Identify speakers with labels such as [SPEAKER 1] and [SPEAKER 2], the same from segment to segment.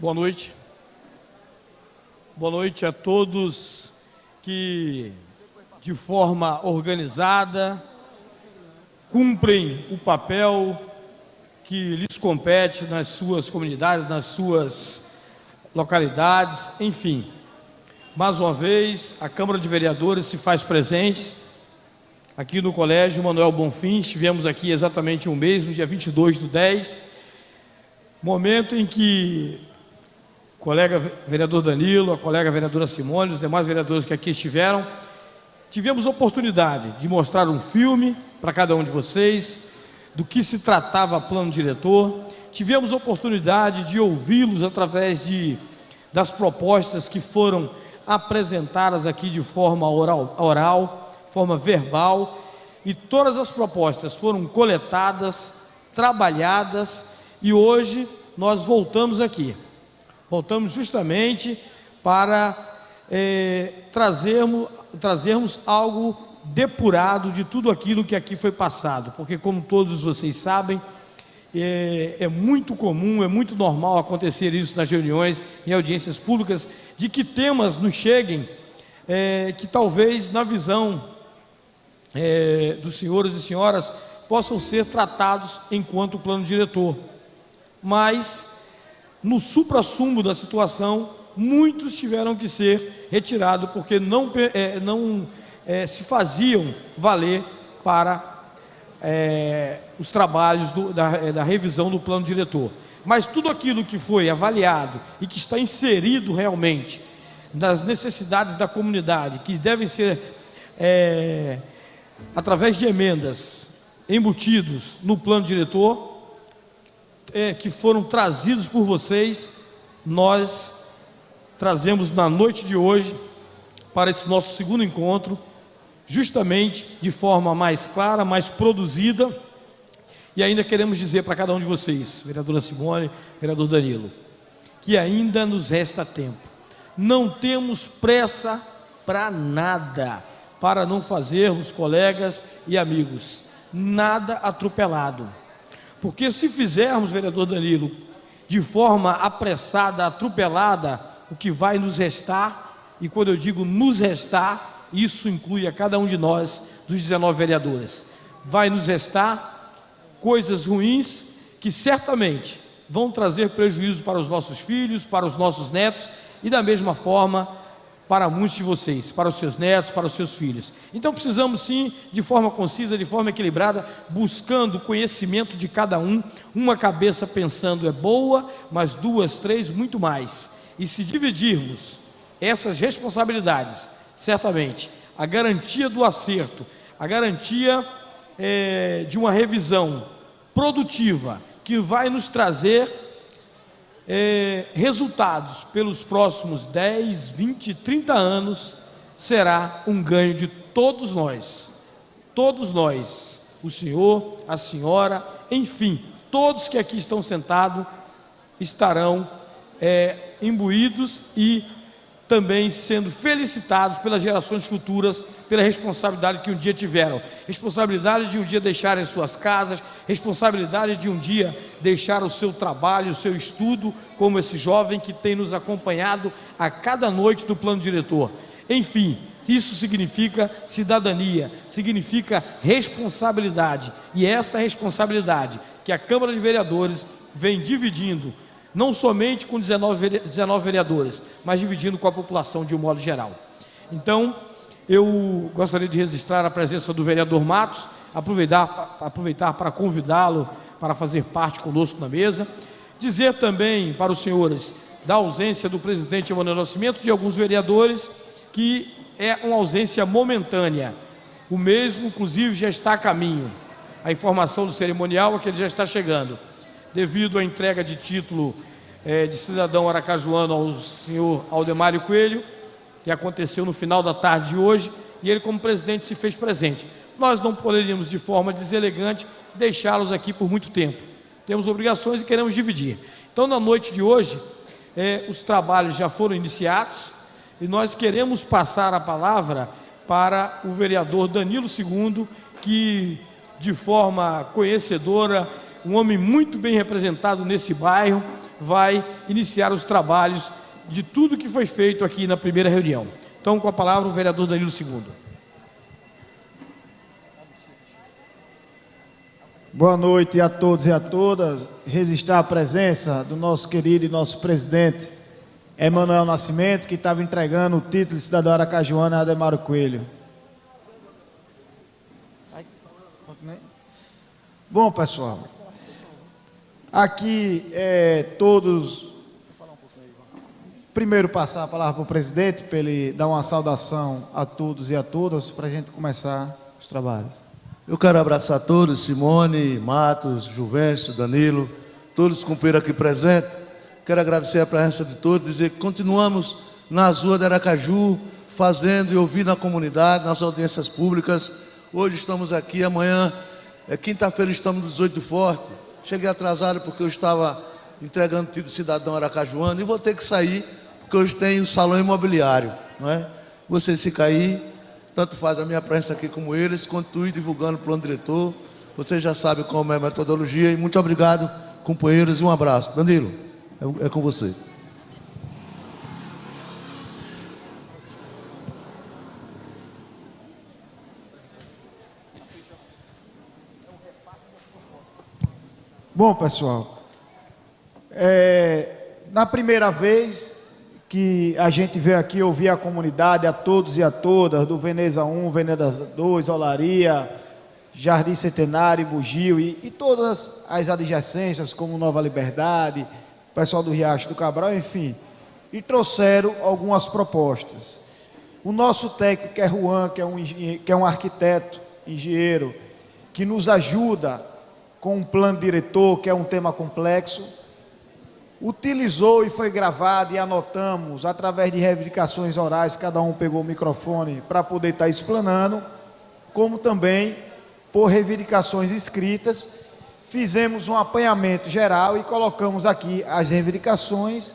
[SPEAKER 1] Boa noite. Boa noite a todos que, de forma organizada, cumprem o papel que lhes compete nas suas comunidades, nas suas localidades, enfim. Mais uma vez, a Câmara de Vereadores se faz presente aqui no Colégio Manuel Bonfim. Estivemos aqui exatamente um mês, no dia 22/10, momento em que o colega vereador Danilo, a colega vereadora Simone, os demais vereadores que aqui estiveram, tivemos a oportunidade de mostrar um filme para cada um de vocês, do que se tratava plano diretor. Tivemos a oportunidade de ouvi-los através das propostas que foram apresentadas aqui de forma oral, forma verbal, e todas as propostas foram coletadas, trabalhadas, e hoje nós voltamos aqui. Voltamos justamente para trazermos algo depurado de tudo aquilo que aqui foi passado, porque, como todos vocês sabem, é muito comum, é muito normal acontecer isso nas reuniões, em audiências públicas, de que temas nos cheguem que talvez na visão dos senhores e senhoras possam ser tratados enquanto plano diretor, mas no suprassumo da situação, muitos tiveram que ser retirados porque não se faziam valer para os trabalhos da revisão do plano diretor. Mas tudo aquilo que foi avaliado e que está inserido realmente nas necessidades da comunidade, que devem ser, através de emendas, embutidos no plano diretor, que foram trazidos por vocês, nós trazemos na noite de hoje para esse nosso segundo encontro, justamente de forma mais clara, mais produzida. E ainda queremos dizer para cada um de vocês, vereadora Simone, vereador Danilo, que ainda nos resta tempo. Não temos pressa para nada, para não fazermos, colegas e amigos, nada atropelado. Porque se fizermos, vereador Danilo, de forma apressada, atropelada, o que vai nos restar, e quando eu digo nos restar, isso inclui a cada um de nós, dos 19 vereadores, vai nos restar coisas ruins que certamente vão trazer prejuízo para os nossos filhos, para os nossos netos, e da mesma forma para muitos de vocês, para os seus netos, para os seus filhos. Então precisamos sim, de forma concisa, de forma equilibrada, buscando o conhecimento de cada um. Uma cabeça pensando é boa, mas duas, três, muito mais. E se dividirmos essas responsabilidades, certamente a garantia do acerto, a garantia de uma revisão produtiva, que vai nos trazer resultados pelos próximos 10, 20, 30 anos, será um ganho de todos nós, o senhor, a senhora, enfim, todos que aqui estão sentados estarão imbuídos e também sendo felicitados pelas gerações futuras, pela responsabilidade que um dia tiveram, responsabilidade de um dia deixarem suas casas, responsabilidade de um dia deixar o seu trabalho, o seu estudo, como esse jovem que tem nos acompanhado a cada noite do plano diretor. Enfim, isso significa cidadania, significa responsabilidade, e essa responsabilidade que a Câmara de Vereadores vem dividindo, não somente com 19 vereadores, mas dividindo com a população de um modo geral. Então, eu gostaria de registrar a presença do vereador Matos, aproveitar para convidá-lo para fazer parte conosco na mesa, dizer também para os senhores da ausência do presidente Emanuel Nascimento, de alguns vereadores, que é uma ausência momentânea. O mesmo, inclusive, já está a caminho. A informação do cerimonial é que ele já está chegando, devido à entrega de título de cidadão aracajuano ao senhor Aldemário Coelho, que aconteceu no final da tarde de hoje, e ele, como presidente, se fez presente. Nós não poderíamos, de forma deselegante, deixá-los aqui por muito tempo. Temos obrigações e queremos dividir. Então, na noite de hoje, os trabalhos já foram iniciados, e nós queremos passar a palavra para o vereador Danilo II, que, de forma conhecedora, um homem muito bem representado nesse bairro, vai iniciar os trabalhos de tudo que foi feito aqui na primeira reunião. Então, com a palavra, o vereador Danilo II.
[SPEAKER 2] Boa noite a todos e a todas. Registrar a presença do nosso querido e nosso presidente, Emanuel Nascimento, que estava entregando o título de cidadão aracajuano a Ademaro Coelho. Bom, pessoal, aqui todos... Primeiro passar a palavra para o presidente, para ele dar uma saudação a todos e a todas, para a gente começar os trabalhos.
[SPEAKER 3] Eu quero abraçar todos, Simone, Matos, Juvencio, Danilo, todos os companheiros aqui presentes. Quero agradecer a presença de todos, dizer que continuamos nas ruas de Aracaju, fazendo e ouvindo a comunidade, nas audiências públicas. Hoje estamos aqui, amanhã, quinta-feira, estamos no 18 Forte. Cheguei atrasado porque eu estava entregando o título de cidadão aracajuano e vou ter que sair, porque hoje tem o salão imobiliário, não é? Vocês ficam aí, tanto faz a minha presença aqui como eles, continue divulgando o plano diretor. Vocês já sabem como é a metodologia e muito obrigado, companheiros, e um abraço. Danilo, é com você.
[SPEAKER 2] Bom, pessoal, na primeira vez que a gente veio aqui ouvir a comunidade, a todos e a todas, do Veneza 1, Veneza 2, Olaria, Jardim Centenário, Bugio e todas as adjacências, como Nova Liberdade, o pessoal do Riacho do Cabral, enfim, e trouxeram algumas propostas. O nosso técnico é Juan, que é um arquiteto, engenheiro, que nos ajuda com um plano diretor, que é um tema complexo, utilizou e foi gravado e anotamos através de reivindicações orais, cada um pegou o microfone para poder estar explanando, como também por reivindicações escritas, fizemos um apanhamento geral e colocamos aqui as reivindicações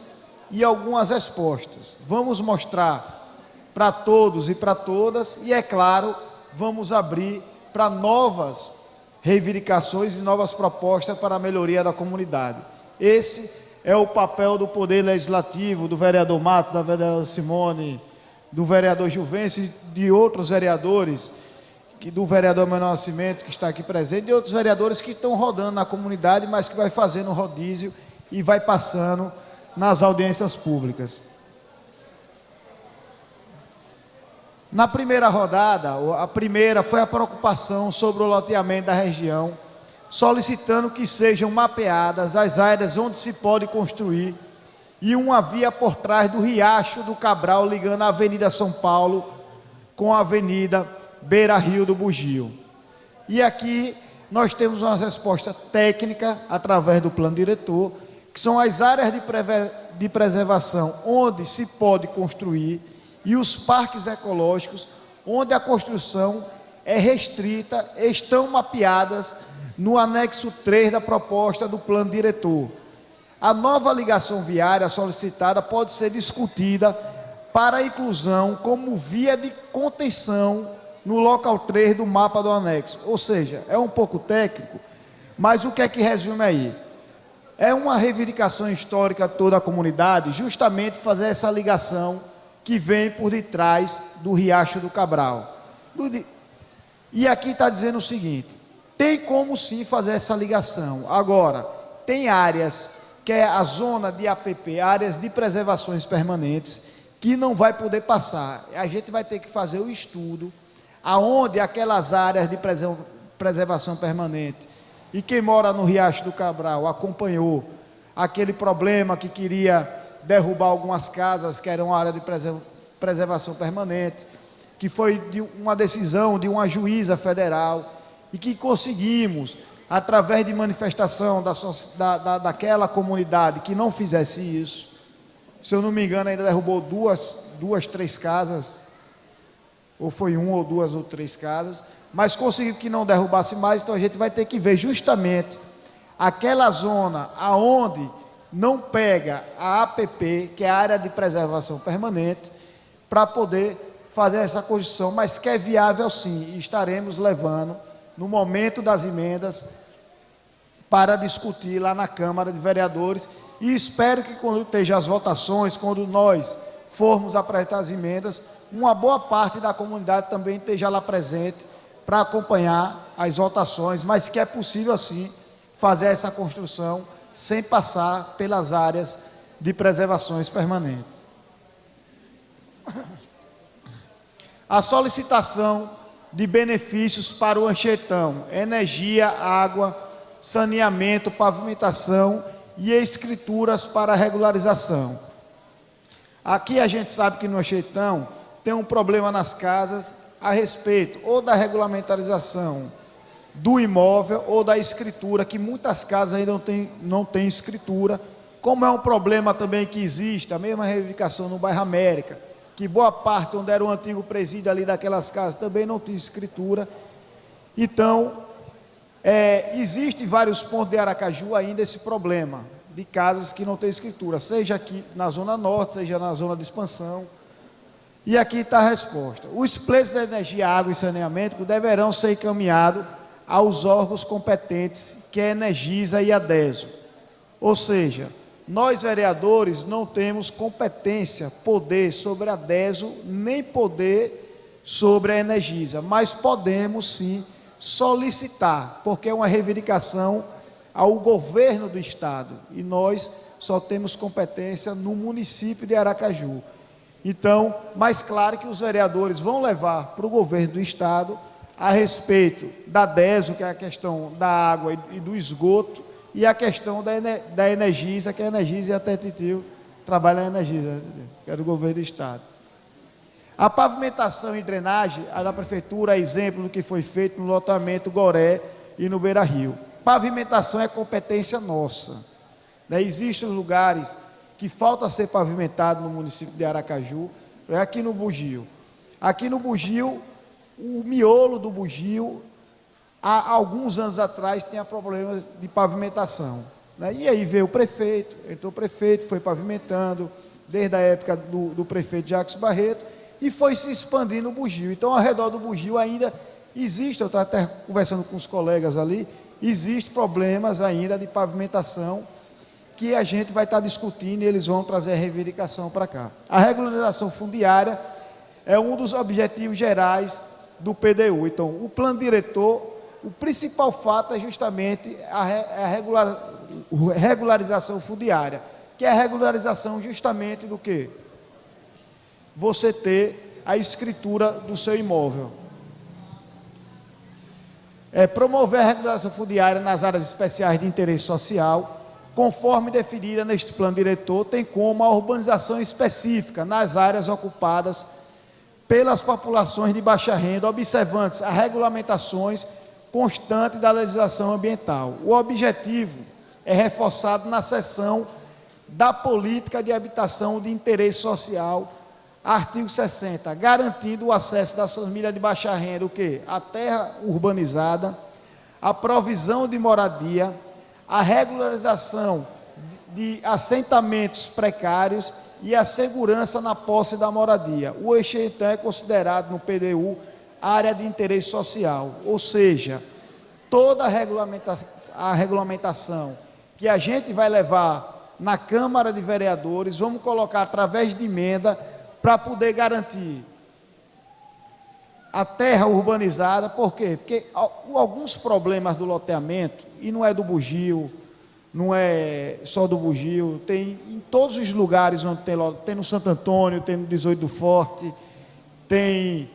[SPEAKER 2] e algumas respostas. Vamos mostrar para todos e para todas e, é claro, vamos abrir para novas reivindicações e novas propostas para a melhoria da comunidade. Esse é o papel do Poder Legislativo, do vereador Matos, da vereadora Simone, do vereador Juvencio e de outros vereadores, do vereador Emanuel Nascimento, que está aqui presente, e outros vereadores que estão rodando na comunidade, mas que vai fazendo rodízio e vai passando nas audiências públicas. Na primeira rodada, a primeira foi a preocupação sobre o loteamento da região, solicitando que sejam mapeadas as áreas onde se pode construir e uma via por trás do Riacho do Cabral, ligando a Avenida São Paulo com a Avenida Beira Rio do Bugio. E aqui nós temos uma resposta técnica através do plano diretor, que são as áreas de preservação onde se pode construir e os parques ecológicos onde a construção é restrita, estão mapeadas no anexo 3 da proposta do plano diretor. A nova ligação viária solicitada pode ser discutida para a inclusão como via de contenção no local 3 do mapa do anexo. Ou seja, é um pouco técnico, mas o que é que resume aí? É uma reivindicação histórica de toda a comunidade, justamente fazer essa ligação que vem por detrás do Riacho do Cabral. E aqui está dizendo o seguinte: tem como sim fazer essa ligação. Agora, tem áreas, que é a zona de APP, áreas de preservações permanentes, que não vai poder passar. A gente vai ter que fazer o estudo, aonde aquelas áreas de preservação permanente, e quem mora no Riacho do Cabral acompanhou aquele problema que queria derrubar algumas casas, que eram área de preservação permanente, que foi de uma decisão de uma juíza federal, e que conseguimos, através de manifestação daquela comunidade que não fizesse isso. Se eu não me engano, ainda derrubou três casas, ou foi uma ou duas ou três casas, mas conseguiu que não derrubasse mais. Então a gente vai ter que ver justamente aquela zona aonde não pega a APP, que é a área de preservação permanente, para poder fazer essa construção, mas que é viável sim, e estaremos levando no momento das emendas para discutir lá na Câmara de Vereadores, e espero que quando esteja as votações, quando nós formos apresentar as emendas, uma boa parte da comunidade também esteja lá presente para acompanhar as votações, mas que é possível assim fazer essa construção sem passar pelas áreas de preservações permanentes. A solicitação de benefícios para o Anchietão: energia, água, saneamento, pavimentação e escrituras para regularização. Aqui a gente sabe que no Anchietão tem um problema nas casas a respeito ou da regulamentarização do imóvel ou da escritura, que muitas casas ainda não tem escritura, como é um problema também que existe, a mesma reivindicação no bairro América, que boa parte onde era o antigo presídio ali daquelas casas também não tinha escritura. Então, existe vários pontos de Aracaju ainda esse problema de casas que não têm escritura, seja aqui na Zona Norte, seja na Zona de Expansão. E aqui está a resposta: os pleitos de energia, água e saneamento deverão ser encaminhados aos órgãos competentes, que é a Energisa e a DESO. Ou seja, nós vereadores não temos competência, poder sobre a DESO, nem poder sobre a Energisa, mas podemos sim solicitar, porque é uma reivindicação ao governo do estado, e nós só temos competência no município de Aracaju. Então, mais claro que os vereadores vão levar para o governo do estado a respeito da DESO, que é a questão da água e do esgoto, e a questão da Energisa, que a Energisa e a Tetitio trabalham na Energisa, que é do governo do estado. A pavimentação e drenagem, a da prefeitura, é exemplo do que foi feito no loteamento Goré e no Beira Rio. Pavimentação é competência nossa, né? Existem lugares que falta ser pavimentado no município de Aracaju, é aqui no Bugio. Aqui no Bugio, o miolo do Bugio, há alguns anos atrás, tinha problemas de pavimentação, né? E aí veio o prefeito, entrou o prefeito, foi pavimentando, desde a época do prefeito Jacques Barreto, e foi se expandindo o Bugio. Então, ao redor do Bugio ainda existe, eu estava até conversando com os colegas ali, existem problemas ainda de pavimentação, que a gente vai estar discutindo e eles vão trazer a reivindicação para cá. A regularização fundiária é um dos objetivos gerais do PDU. Então, o plano diretor, o principal fato é justamente a regularização fundiária, que é a regularização justamente do quê? Você ter a escritura do seu imóvel. Promover a regularização fundiária nas áreas especiais de interesse social, conforme definida neste plano diretor, tem como a urbanização específica nas áreas ocupadas pelas populações de baixa renda, observantes as regulamentações constantes da legislação ambiental. O objetivo é reforçado na seção da política de habitação de interesse social, artigo 60, garantindo o acesso das famílias de baixa renda, o quê? A terra urbanizada, a provisão de moradia, a regularização de assentamentos precários e a segurança na posse da moradia. O Anchietão é considerado no PDU área de interesse social, ou seja, toda a regulamentação que a gente vai levar na Câmara de Vereadores, vamos colocar através de emenda para poder garantir a terra urbanizada. Por quê? Porque alguns problemas do loteamento, e não é do Bugio, não é só do Bugio, tem em todos os lugares onde tem no Santo Antônio, tem no 18 do Forte, tem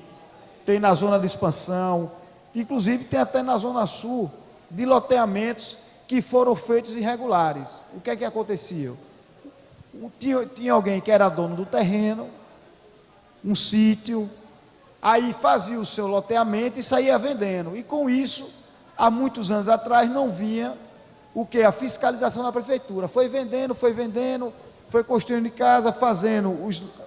[SPEAKER 2] na Zona de Expansão, inclusive tem até na Zona Sul, de loteamentos que foram feitos irregulares. O que é que acontecia? Tinha alguém que era dono do terreno, um sítio, aí fazia o seu loteamento e saía vendendo, e com isso, há muitos anos atrás, não vinha o que? A fiscalização da prefeitura. Foi vendendo, foi construindo casa, fazendo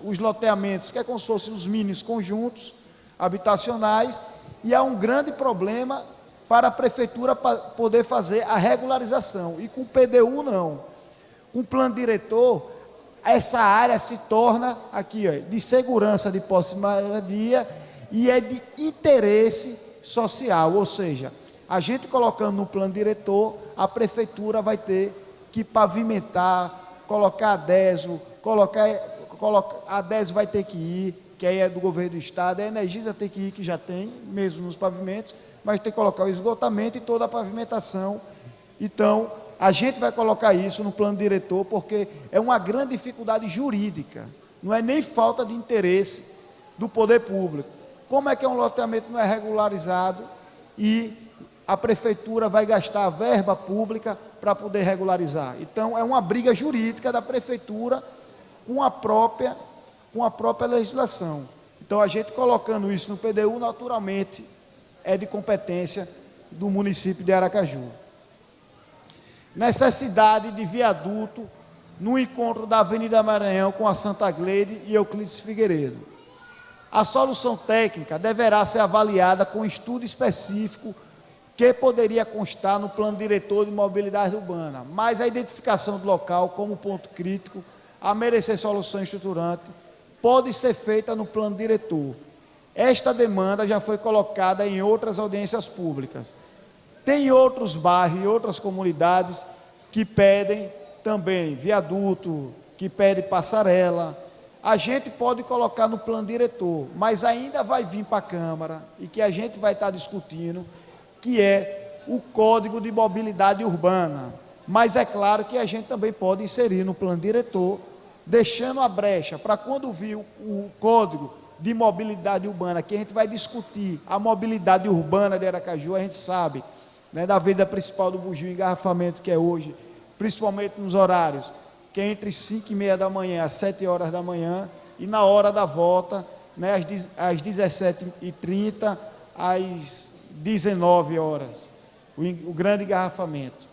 [SPEAKER 2] os loteamentos, que é como se fossem os mini conjuntos habitacionais, e há um grande problema para a prefeitura poder fazer a regularização, e com o PDU não. Com o plano diretor, essa área se torna, aqui, ó, de segurança de posse de moradia, e é de interesse social, ou seja, A gente colocando no plano diretor, a prefeitura vai ter que pavimentar, colocar adésio, a adésio vai ter que ir, que aí é do governo do estado, a Energisa tem que ir, que já tem, mesmo nos pavimentos, mas tem que colocar o esgotamento e toda a pavimentação. Então, a gente vai colocar isso no plano diretor, porque é uma grande dificuldade jurídica, não é nem falta de interesse do poder público. Como é que um loteamento não é regularizado e a prefeitura vai gastar verba pública para poder regularizar? Então, é uma briga jurídica da prefeitura com a própria legislação. Então, a gente colocando isso no PDU, naturalmente, é de competência do município de Aracaju. Necessidade de viaduto no encontro da Avenida Maranhão com a Santa Gleide e Euclides Figueiredo. A solução técnica deverá ser avaliada com estudo específico que poderia constar no plano diretor de mobilidade urbana, mas a identificação do local como ponto crítico a merecer solução estruturante pode ser feita no plano diretor. Esta demanda já foi colocada em outras audiências públicas. Tem outros bairros e outras comunidades que pedem também viaduto, que pedem passarela. A gente pode colocar no plano diretor, mas ainda vai vir para a Câmara e que a gente vai estar discutindo, que é o Código de Mobilidade Urbana. Mas é claro que a gente também pode inserir no plano diretor, deixando a brecha para quando vir o Código de Mobilidade Urbana, que a gente vai discutir a mobilidade urbana de Aracaju, a gente sabe, né, da avenida principal do Bugio, engarrafamento que é hoje, principalmente nos horários, que é entre 5h30 da manhã às 7 horas da manhã, e na hora da volta, né, às 17h30 às 19 horas, o grande engarrafamento.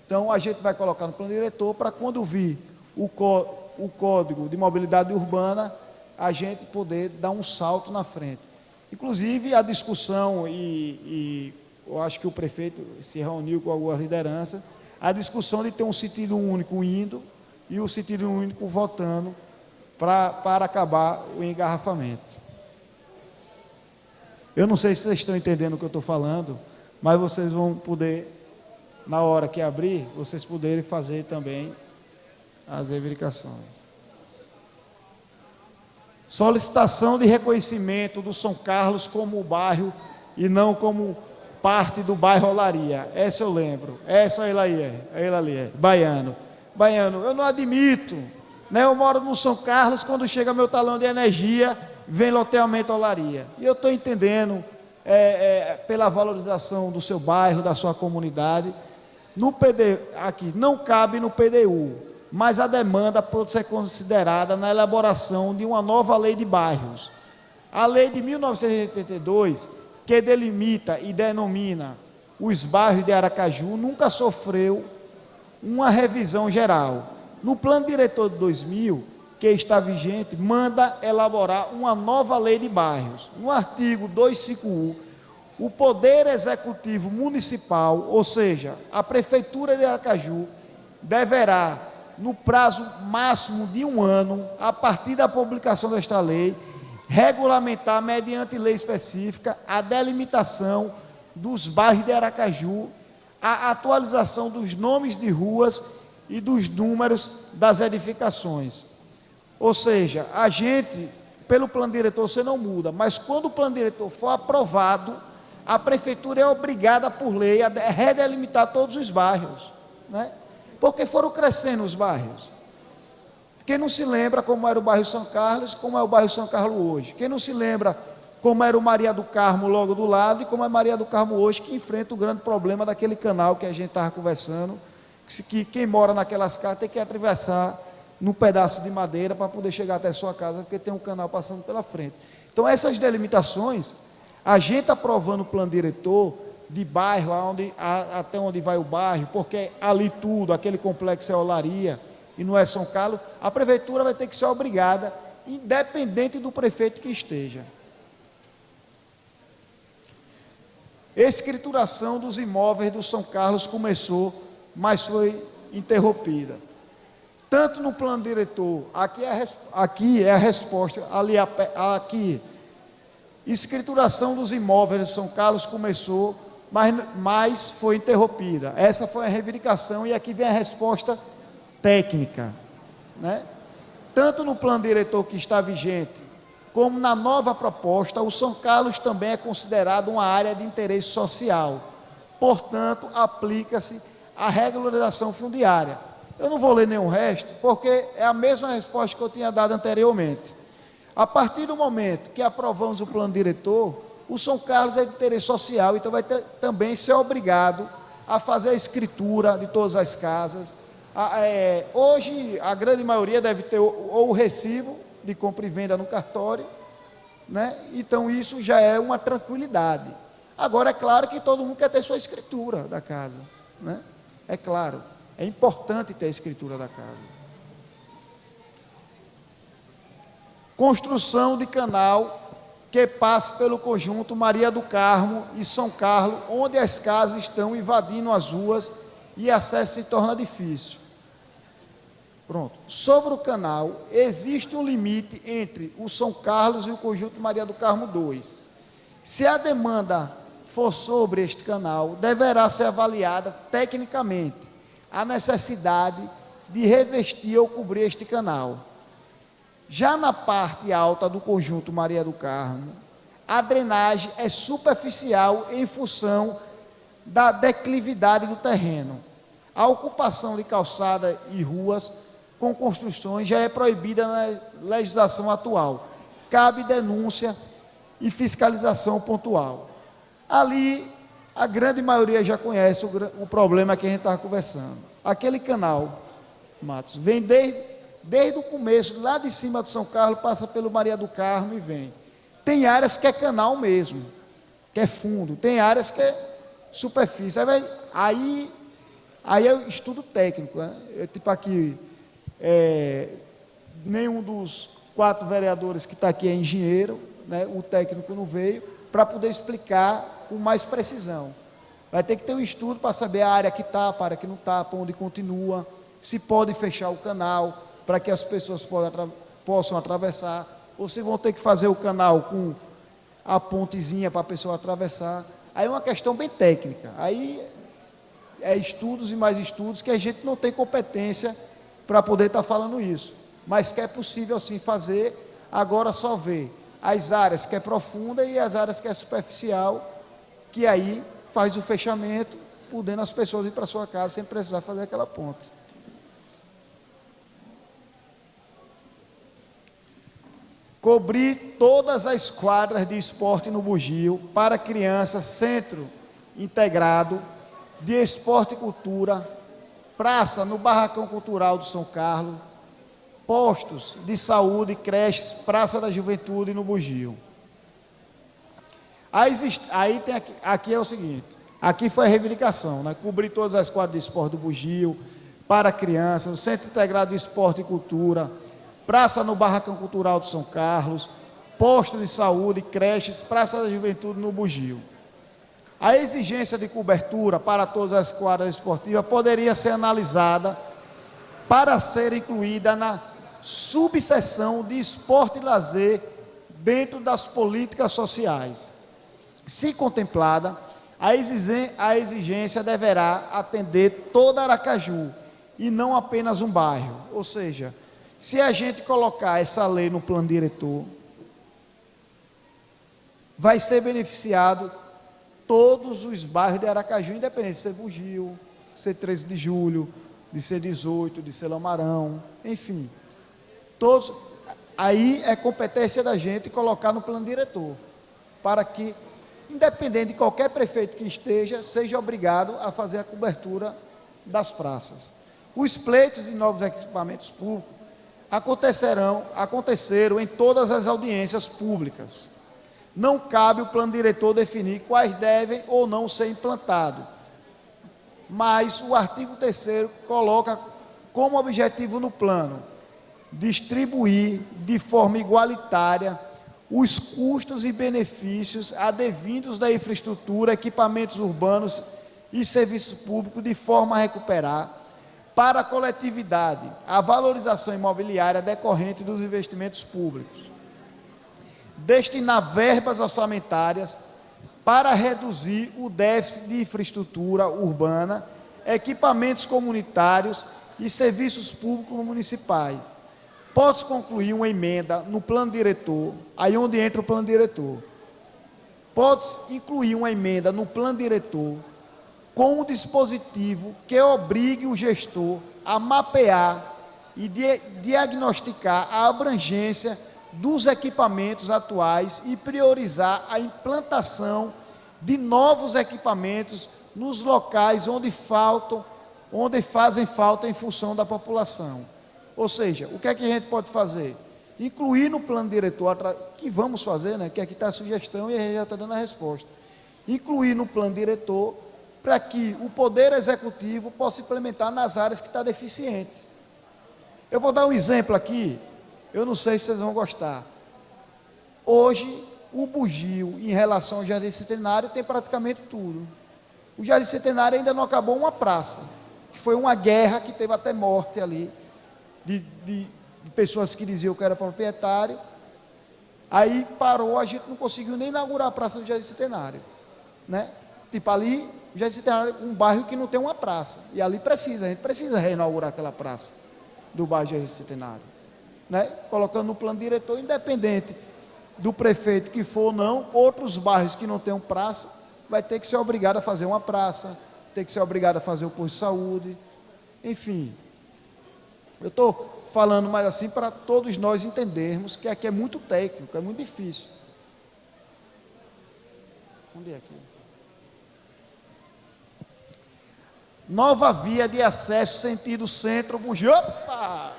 [SPEAKER 2] Então, a gente vai colocar no plano diretor para quando vir o Código de Mobilidade Urbana, a gente poder dar um salto na frente. Inclusive, a discussão, e eu acho que o prefeito se reuniu com algumas lideranças, a discussão de ter um sentido único indo e o sentido único voltando para acabar o engarrafamento. Eu não sei se vocês estão entendendo o que eu estou falando, mas vocês vão poder, na hora que abrir, vocês poderem fazer também as verificações. Solicitação de reconhecimento do São Carlos como bairro e não como parte do bairro Olaria. Essa eu lembro. Essa ela ali é. Baiano, eu não admito, né? Eu moro no São Carlos, quando chega meu talão de energia, vem loteamento Olaria. E eu estou entendendo, pela valorização do seu bairro, da sua comunidade. No PDU, aqui, não cabe no PDU, mas a demanda pode ser considerada na elaboração de uma nova lei de bairros. A lei de 1982, que delimita e denomina os bairros de Aracaju, nunca sofreu uma revisão geral. No plano diretor de 2000, que está vigente, manda elaborar uma nova lei de bairros. No artigo 251, o Poder Executivo Municipal, ou seja, a Prefeitura de Aracaju, deverá, no prazo máximo de 1 ano, a partir da publicação desta lei, regulamentar, mediante lei específica, a delimitação dos bairros de Aracaju, a atualização dos nomes de ruas e dos números das edificações. Ou seja, a gente, pelo plano diretor, você não muda, mas quando o plano diretor for aprovado, a prefeitura é obrigada, por lei, a redelimitar todos os bairros, né? Porque foram crescendo os bairros. Quem não se lembra como era o bairro São Carlos, como é o bairro São Carlos hoje? Quem não se lembra como era o Maria do Carmo logo do lado e como é Maria do Carmo hoje, que enfrenta o grande problema daquele canal que a gente estava conversando, que quem mora naquelas casas tem que atravessar num pedaço de madeira para poder chegar até a sua casa, porque tem um canal passando pela frente. Então, essas delimitações, a gente aprovando o plano diretor de bairro, até onde vai o bairro, porque ali tudo, aquele complexo é Olaria e não é São Carlos, a prefeitura vai ter que ser obrigada, independente do prefeito que esteja. Escrituração dos imóveis do São Carlos começou, mas foi interrompida. Tanto no plano diretor, aqui é a resposta, aqui, escrituração dos imóveis de São Carlos começou, mas foi interrompida. Essa foi a reivindicação e aqui vem a resposta técnica, né? Tanto no plano diretor que está vigente, como na nova proposta, o São Carlos também é considerado uma área de interesse social. Portanto, aplica-se a regularização fundiária. Eu não vou ler nenhum resto, porque é a mesma resposta que eu tinha dado anteriormente. A partir do momento que aprovamos o plano diretor, o São Carlos é de interesse social, então vai também ser obrigado a fazer a escritura de todas as casas. Hoje, a grande maioria deve ter ou o recibo de compra e venda no cartório, né? Então isso já é uma tranquilidade. Agora, é claro que todo mundo quer ter sua escritura da casa, né? É claro, é importante ter a escritura da casa. Construção de canal que passe pelo conjunto Maria do Carmo e São Carlos, onde as casas estão invadindo as ruas e acesso se torna difícil. Pronto. Sobre o canal, existe um limite entre o São Carlos e o conjunto Maria do Carmo 2. Se a demanda for sobre este canal, deverá ser avaliada tecnicamente a necessidade de revestir ou cobrir este canal. Já na parte alta do conjunto Maria do Carmo, a drenagem é superficial em função da declividade do terreno. A ocupação de calçada e ruas com construções já é proibida na legislação atual. Cabe denúncia e fiscalização pontual. Ali, a grande maioria já conhece o problema que a gente estava conversando. Aquele canal, Matos, vem desde o começo, lá de cima do São Carlos, passa pelo Maria do Carmo e vem. Tem áreas que é canal mesmo, que é fundo. Tem áreas que é superfície. Aí é o estudo técnico, né? Tipo aqui, nenhum dos 4 vereadores que está aqui é engenheiro, né? O técnico não veio, para poder explicar com mais precisão. Vai ter que ter um estudo para saber a área que tapa, a área que não tapa, onde continua, se pode fechar o canal, para que as pessoas possam atravessar, ou se vão ter que fazer o canal com a pontezinha para a pessoa atravessar. Aí é uma questão bem técnica. Aí é estudos e mais estudos que a gente não tem competência para poder estar falando isso. Mas que é possível sim fazer, agora só ver as áreas que é profunda e as áreas que é superficial, que aí faz o fechamento, podendo as pessoas ir para a sua casa sem precisar fazer aquela ponte. Cobrir todas as quadras de esporte no Bugio para crianças, centro integrado de esporte e cultura, praça no Barracão Cultural do São Carlos, postos de saúde, creches, praça da juventude no Bugio. Aí tem aqui é o seguinte, aqui foi a reivindicação, né? Cobrir todas as quadras de esporte do Bugio para crianças, o Centro Integrado de Esporte e Cultura, praça no Barracão Cultural de São Carlos, posto de saúde, creches, praça da juventude no Bugio. A exigência de cobertura para todas as quadras esportivas poderia ser analisada para ser incluída na subseção de esporte e lazer dentro das políticas sociais. Se contemplada, a exigência deverá atender toda Aracaju e não apenas um bairro. Ou seja, se a gente colocar essa lei no plano diretor, vai ser beneficiado todos os bairros de Aracaju, independente de ser Bugio, de ser 13 de julho, de ser 18, de ser Lamarão, enfim. Todos, aí é competência da gente colocar no plano diretor, para que, independente de qualquer prefeito que esteja, seja obrigado a fazer a cobertura das praças. Os pleitos de novos equipamentos públicos aconteceram em todas as audiências públicas. Não cabe o plano diretor definir quais devem ou não ser implantados, mas o artigo 3º coloca como objetivo no plano distribuir de forma igualitária os custos e benefícios advindos da infraestrutura, equipamentos urbanos e serviços públicos, de forma a recuperar para a coletividade a valorização imobiliária decorrente dos investimentos públicos. Destinar verbas orçamentárias para reduzir o déficit de infraestrutura urbana, equipamentos comunitários e serviços públicos municipais. Pode-se concluir uma emenda no plano diretor, aí onde entra o plano diretor. Pode-se incluir uma emenda no plano diretor com um dispositivo que obrigue o gestor a mapear e diagnosticar a abrangência dos equipamentos atuais e priorizar a implantação de novos equipamentos nos locais onde fazem falta em função da população. Ou seja, o que é que a gente pode fazer? Incluir no plano diretor, que vamos fazer, né? Que aqui está a sugestão e a gente já está dando a resposta. Incluir no plano diretor para que o Poder Executivo possa implementar nas áreas que está deficiente. Eu vou dar um exemplo aqui, eu não sei se vocês vão gostar. Hoje, o Bugio, em relação ao Jardim Centenário, tem praticamente tudo. O Jardim Centenário ainda não acabou uma praça, que foi uma guerra que teve até morte ali, de pessoas que diziam que era proprietário. Aí parou, a gente não conseguiu nem inaugurar a praça do Jardim Centenário, né? Tipo ali, o Jardim Centenário é um bairro que não tem uma praça, e ali a gente precisa reinaugurar aquela praça do bairro Jardim Centenário, né? Colocando no plano diretor, independente do prefeito que for ou não, outros bairros que não tenham praça, vai ter que ser obrigado a fazer uma praça, ter que ser obrigado a fazer o posto de saúde, enfim. Eu estou falando mais assim para todos nós entendermos que aqui é muito técnico, é muito difícil. Onde é aqui? Nova via de acesso sentido centro, Bugio. Opa!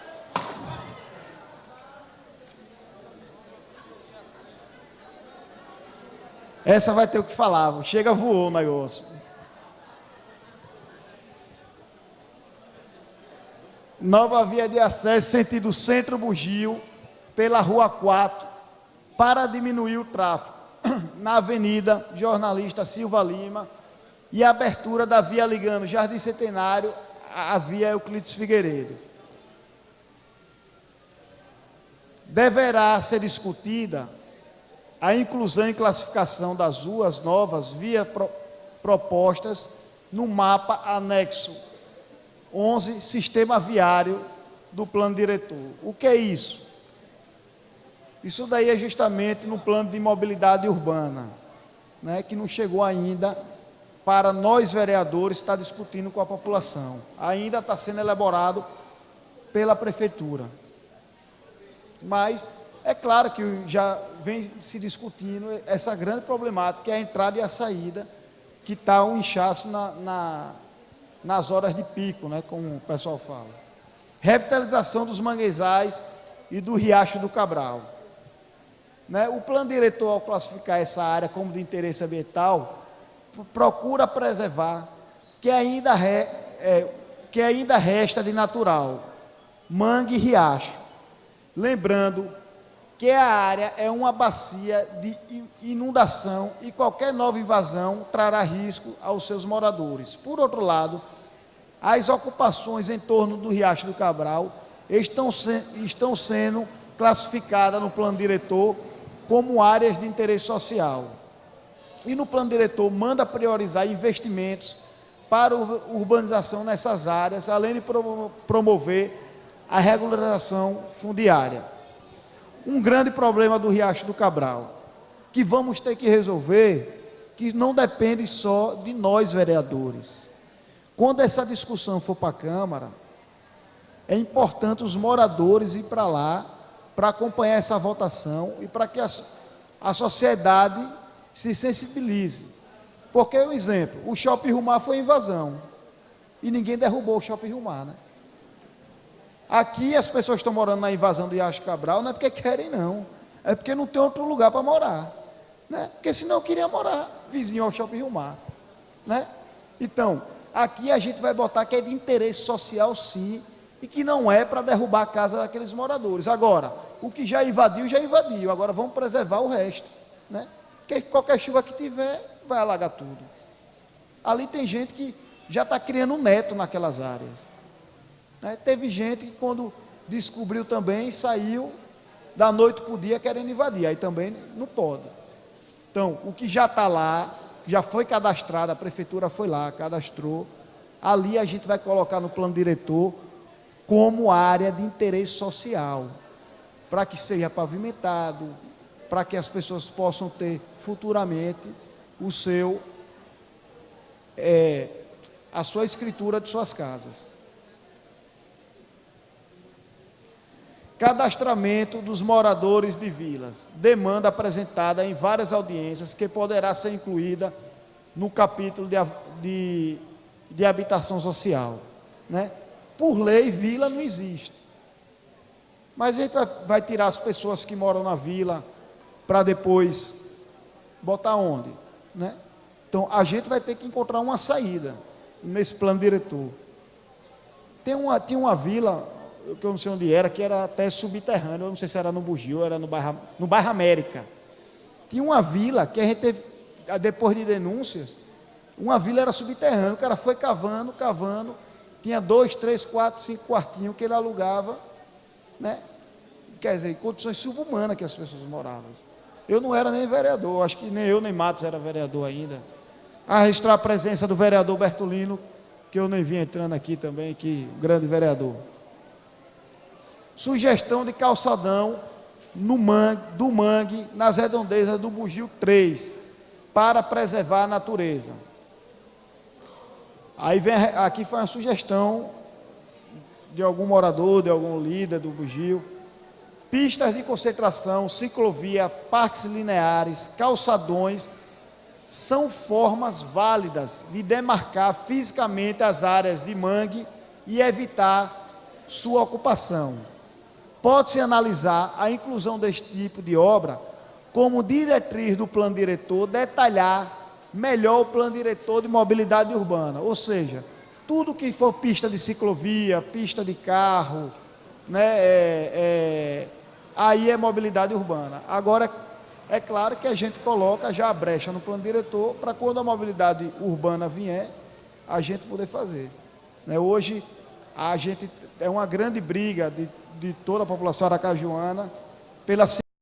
[SPEAKER 2] Essa vai ter o que falar, chega, voou o negócio. Nova via de acesso sentido centro, Bugio, pela Rua 4, para diminuir o tráfego, na Avenida Jornalista Silva Lima, e a abertura da via ligando Jardim Centenário à via Euclides Figueiredo. Deverá ser discutida a inclusão e classificação das ruas novas via propostas no mapa anexo 11, Sistema Viário do Plano Diretor. O que é isso? Isso daí é justamente no plano de mobilidade urbana, né, que não chegou ainda para nós vereadores estar discutindo com a população. Ainda está sendo elaborado pela prefeitura. Mas é claro que já vem se discutindo essa grande problemática, que é a entrada e a saída, que está um inchaço nas horas de pico, né, como o pessoal fala. Revitalização dos manguezais e do Riacho do Cabral. Né, o plano diretor, ao classificar essa área como de interesse ambiental, procura preservar que ainda resta de natural, mangue e riacho. Lembrando que a área é uma bacia de inundação e qualquer nova invasão trará risco aos seus moradores. Por outro lado, as ocupações em torno do Riacho do Cabral estão sendo classificadas no plano diretor como áreas de interesse social. E no plano diretor manda priorizar investimentos para urbanização nessas áreas, além de promover a regularização fundiária. Um grande problema do Riacho do Cabral, que vamos ter que resolver, que não depende só de nós vereadores. Quando essa discussão for para a Câmara, é importante os moradores ir para lá, para acompanhar essa votação e para que a sociedade se sensibilize. Porque, um exemplo, o Shopping Rio Mar foi invasão, e ninguém derrubou o Shopping Rio Mar, né? Aqui as pessoas estão morando na invasão do Riacho Cabral, não é porque querem, não. É porque não tem outro lugar para morar, né? Porque senão eu queria morar vizinho ao Shopping Rio Mar, né? Então, aqui a gente vai botar que é de interesse social, sim, e que não é para derrubar a casa daqueles moradores. Agora, o que já invadiu. Agora vamos preservar o resto, né? Porque qualquer chuva que tiver, vai alagar tudo. Ali tem gente que já está criando um neto naquelas áreas. Né? Teve gente que, quando descobriu também, saiu da noite para o dia querendo invadir. Aí também não pode. Então, o que já está lá, já foi cadastrado, a prefeitura foi lá, cadastrou, ali a gente vai colocar no plano diretor como área de interesse social, para que seja pavimentado, para que as pessoas possam ter futuramente a sua escritura de suas casas. Cadastramento dos moradores de vilas, demanda apresentada em várias audiências que poderá ser incluída no capítulo de habitação social, né? Por lei, vila não existe, mas a gente vai tirar as pessoas que moram na vila para depois botar onde, né? Então a gente vai ter que encontrar uma saída nesse plano diretor. Tinha uma vila que eu não sei onde era, que era até subterrâneo, eu não sei se era no Bugio ou era no bairro América. Tinha uma vila que a gente teve, depois de denúncias, uma vila era subterrânea, o cara foi cavando, tinha 2, 3, 4, 5 quartinhos que ele alugava, né? Quer dizer, em condições subhumanas que as pessoas moravam. Eu não era nem vereador, acho que nem eu nem Matos era vereador ainda. A registrar a presença do vereador Bertolino, que eu nem vim entrando aqui também, que grande vereador. Sugestão de calçadão do mangue, nas redondezas do Bugio 3, para preservar a natureza. Aí aqui foi uma sugestão de algum morador, de algum líder do Bugio. Pistas de concentração, ciclovia, parques lineares, calçadões, são formas válidas de demarcar fisicamente as áreas de mangue e evitar sua ocupação. Pode-se analisar a inclusão deste tipo de obra como diretriz do plano diretor, detalhar melhor o plano diretor de mobilidade urbana, ou seja, tudo que for pista de ciclovia, pista de carro, né, aí é mobilidade urbana. Agora, é claro que a gente coloca já a brecha no plano diretor para quando a mobilidade urbana vier, a gente poder fazer. Né, hoje, a gente é uma grande briga de toda a população aracajuana pela